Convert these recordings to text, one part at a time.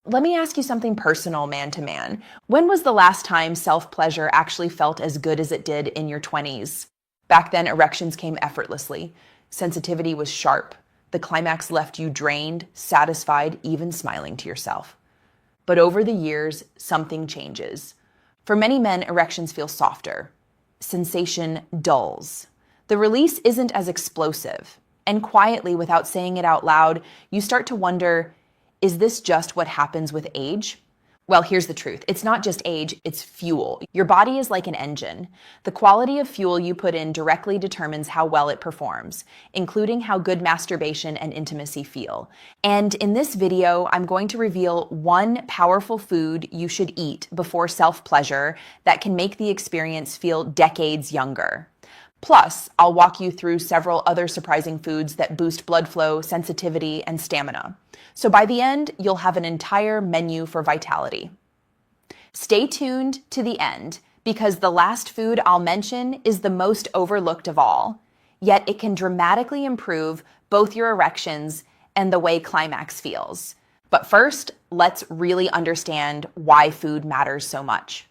Let me ask you something personal, man to man. When was the last time self-pleasure actually felt as good as it did in your 20s? Back then, erections came effortlessly. Sensitivity was sharp. The climax left you drained, satisfied, even smiling to yourself. But over the years, something changes. For many men, erections feel softer. Sensation dulls. The release isn't as explosive. And quietly, without saying it out loud, you start to wonder, is this just what happens with age? Well, here's the truth. It's not just age, it's fuel. Your body is like an engine. The quality of fuel you put in directly determines how well it performs, including how good masturbation and intimacy feel. And in this video, I'm going to reveal one powerful food you should eat before self-pleasure that can make the experience feel decades younger. Plus, I'll walk you through several other surprising foods that boost blood flow, sensitivity, and stamina. So by the end, you'll have an entire menu for vitality. Stay tuned to the end because the last food I'll mention is the most overlooked of all, yet it can dramatically improve both your erections and the way climax feels. But first, let's really understand why food matters so much.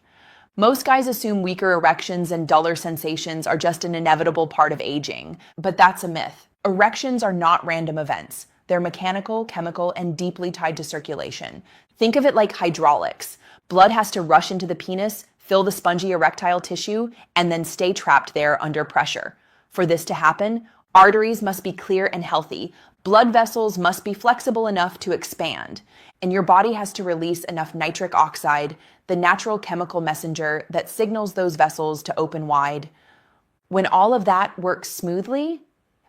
Most guys assume weaker erections and duller sensations are just an inevitable part of aging, but that's a myth. Erections are not random events. They're mechanical, chemical, and deeply tied to circulation. Think of it like hydraulics. Blood has to rush into the penis, fill the spongy erectile tissue, and then stay trapped there under pressure. For this to happen, arteries must be clear and healthy. Blood vessels must be flexible enough to expand, and your body has to release enough nitric oxide, the natural chemical messenger that signals those vessels to open wide. When all of that works smoothly,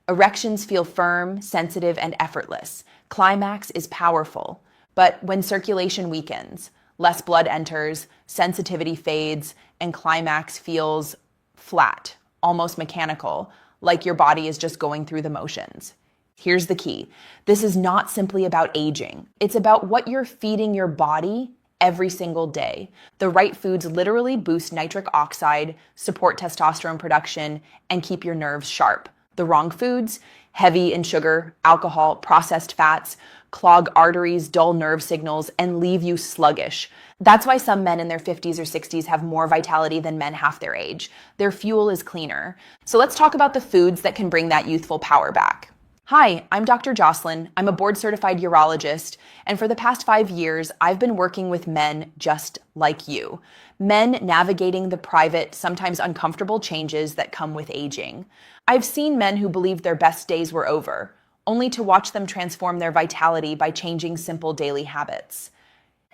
erections feel firm, sensitive, and effortless. Climax is powerful, but when circulation weakens, less blood enters, sensitivity fades, and climax feels flat, almost mechanical, like your body is just going through the motions. Here's the key. This is not simply about aging. It's about what you're feeding your body every single day. The right foods literally boost nitric oxide, support testosterone production, and keep your nerves sharp. The wrong foods, heavy in sugar, alcohol, processed fats, clog arteries, dull nerve signals, and leave you sluggish. That's why some men in their 50s or 60s have more vitality than men half their age. Their fuel is cleaner. So let's talk about the foods that can bring that youthful power back. Hi, I'm Dr. Jocelyn. I'm a board-certified urologist, and for the past 5 years, I've been working with men just like you. Men navigating the private, sometimes uncomfortable changes that come with aging. I've seen men who believed their best days were over, only to watch them transform their vitality by changing simple daily habits.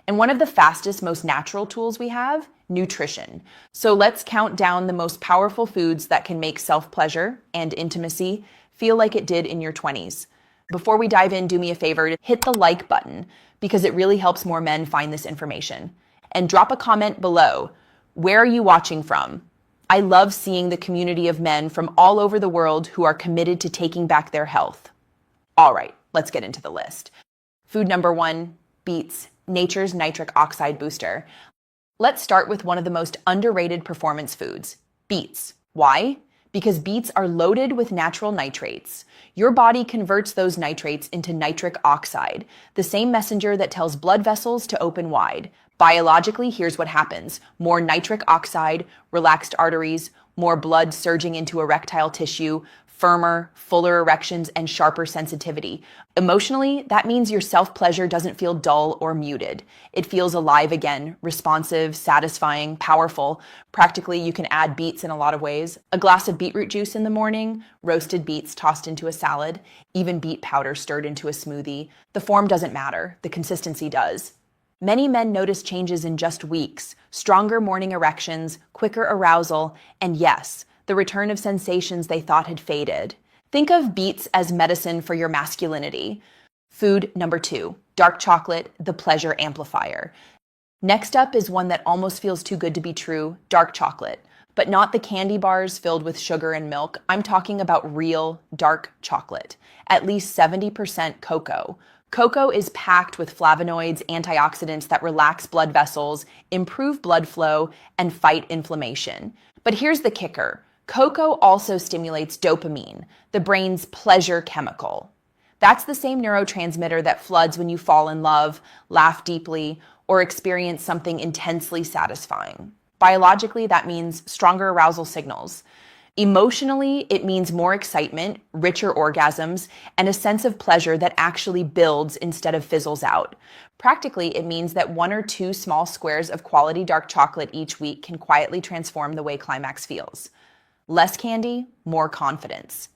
And one of the fastest, most natural tools we have, nutrition. So let's count down the most powerful foods that can make self-pleasure and intimacy feel like it did in your 20s. Before we dive in, do me a favor, hit the like button because it really helps more men find this information. And drop a comment below. Where are you watching from? I love seeing the community of men from all over the world who are committed to taking back their health. All right, let's get into the list. Food number 1, beets, nature's nitric oxide booster. Let's start with one of the most underrated performance foods, beets. Why? Because beets are loaded with natural nitrates. Your body converts those nitrates into nitric oxide, the same messenger that tells blood vessels to open wide. Biologically, here's what happens. More nitric oxide, relaxed arteries, more blood surging into erectile tissue, firmer, fuller erections, and sharper sensitivity. Emotionally, that means your self-pleasure doesn't feel dull or muted. It feels alive again, responsive, satisfying, powerful. Practically, you can add beets in a lot of ways. A glass of beetroot juice in the morning, roasted beets tossed into a salad, even beet powder stirred into a smoothie. The form doesn't matter, the consistency does. Many men notice changes in just weeks, stronger morning erections, quicker arousal, and yes, the return of sensations they thought had faded. Think of beets as medicine for your masculinity. Food number 2, dark chocolate, the pleasure amplifier. Next up is one that almost feels too good to be true, dark chocolate. But not the candy bars filled with sugar and milk. I'm talking about real dark chocolate, at least 70% cocoa. Cocoa is packed with flavonoids, antioxidants that relax blood vessels, improve blood flow, and fight inflammation. But here's the kicker. Cocoa also stimulates dopamine, the brain's pleasure chemical. That's the same neurotransmitter that floods when you fall in love, laugh deeply, or experience something intensely satisfying. Biologically, that means stronger arousal signals. Emotionally, it means more excitement, richer orgasms, and a sense of pleasure that actually builds instead of fizzles out. Practically, it means that 1 or 2 small squares of quality dark chocolate each week can quietly transform the way climax feels. Less candy, more confidence.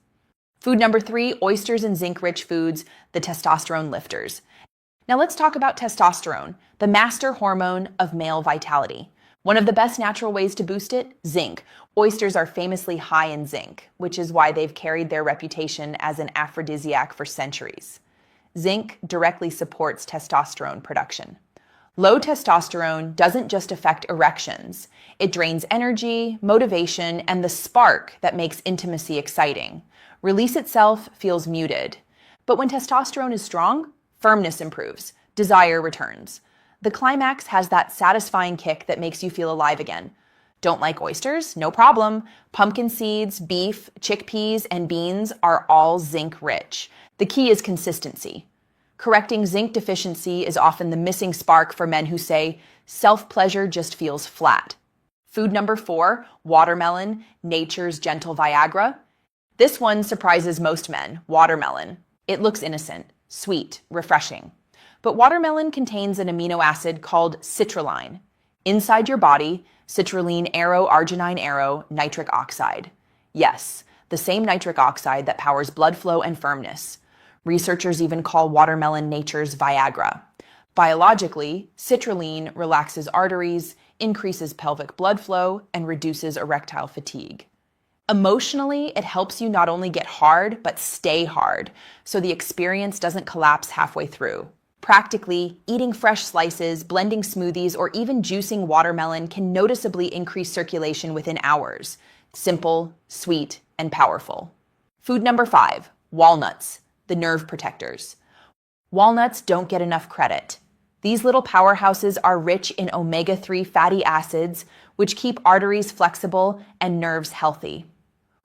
Food number 3, oysters and zinc-rich foods, the testosterone lifters. Now let's talk about testosterone, the master hormone of male vitality. One of the best natural ways to boost it, zinc. Oysters are famously high in zinc, which is why they've carried their reputation as an aphrodisiac for centuries. Zinc directly supports testosterone production. Low testosterone doesn't just affect erections. It drains energy, motivation, and the spark that makes intimacy exciting. Release itself feels muted. But when testosterone is strong, firmness improves, desire returns. The climax has that satisfying kick that makes you feel alive again. Don't like oysters? No problem. Pumpkin seeds, beef, chickpeas, and beans are all zinc-rich. The key is consistency. Correcting zinc deficiency is often the missing spark for men who say, self-pleasure just feels flat. Food number 4, watermelon, nature's gentle Viagra. This one surprises most men, watermelon. It looks innocent, sweet, refreshing. But watermelon contains an amino acid called citrulline. Inside your body, citrulline arginine nitric oxide. Yes, the same nitric oxide that powers blood flow and firmness. Researchers even call watermelon nature's Viagra. Biologically, citrulline relaxes arteries, increases pelvic blood flow, and reduces erectile fatigue. Emotionally, it helps you not only get hard, but stay hard, so the experience doesn't collapse halfway through. Practically, eating fresh slices, blending smoothies, or even juicing watermelon can noticeably increase circulation within hours. Simple, sweet, and powerful. Food number 5, walnuts, the nerve protectors. Walnuts don't get enough credit. These little powerhouses are rich in omega-3 fatty acids, which keep arteries flexible and nerves healthy.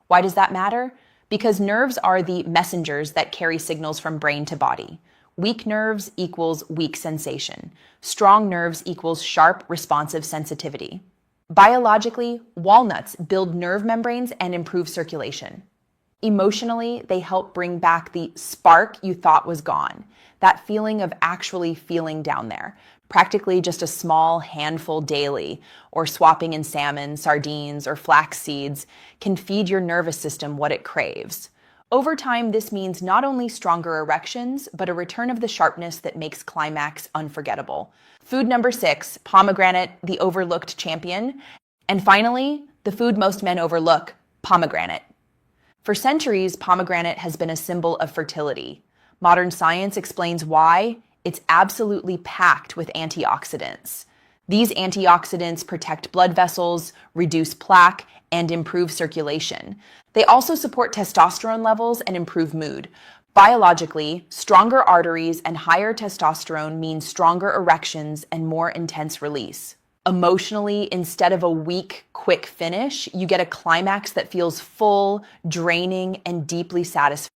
Why does that matter? Because nerves are the messengers that carry signals from brain to body. Weak nerves equals weak sensation. Strong nerves equals sharp, responsive sensitivity. Biologically, walnuts build nerve membranes and improve circulation. Emotionally, they help bring back the spark you thought was gone, that feeling of actually feeling down there. Practically just a small handful daily, or swapping in salmon, sardines, or flax seeds can feed your nervous system what it craves. Over time, this means not only stronger erections, but a return of the sharpness that makes climax unforgettable. Food number 6, pomegranate, the overlooked champion. And finally, the food most men overlook, pomegranate. For centuries, pomegranate has been a symbol of fertility. Modern science explains why. It's absolutely packed with antioxidants. These antioxidants protect blood vessels, reduce plaque, and improve circulation. They also support testosterone levels and improve mood. Biologically, stronger arteries and higher testosterone mean stronger erections and more intense release. Emotionally, instead of a weak, quick finish, you get a climax that feels full, draining, and deeply satisfying.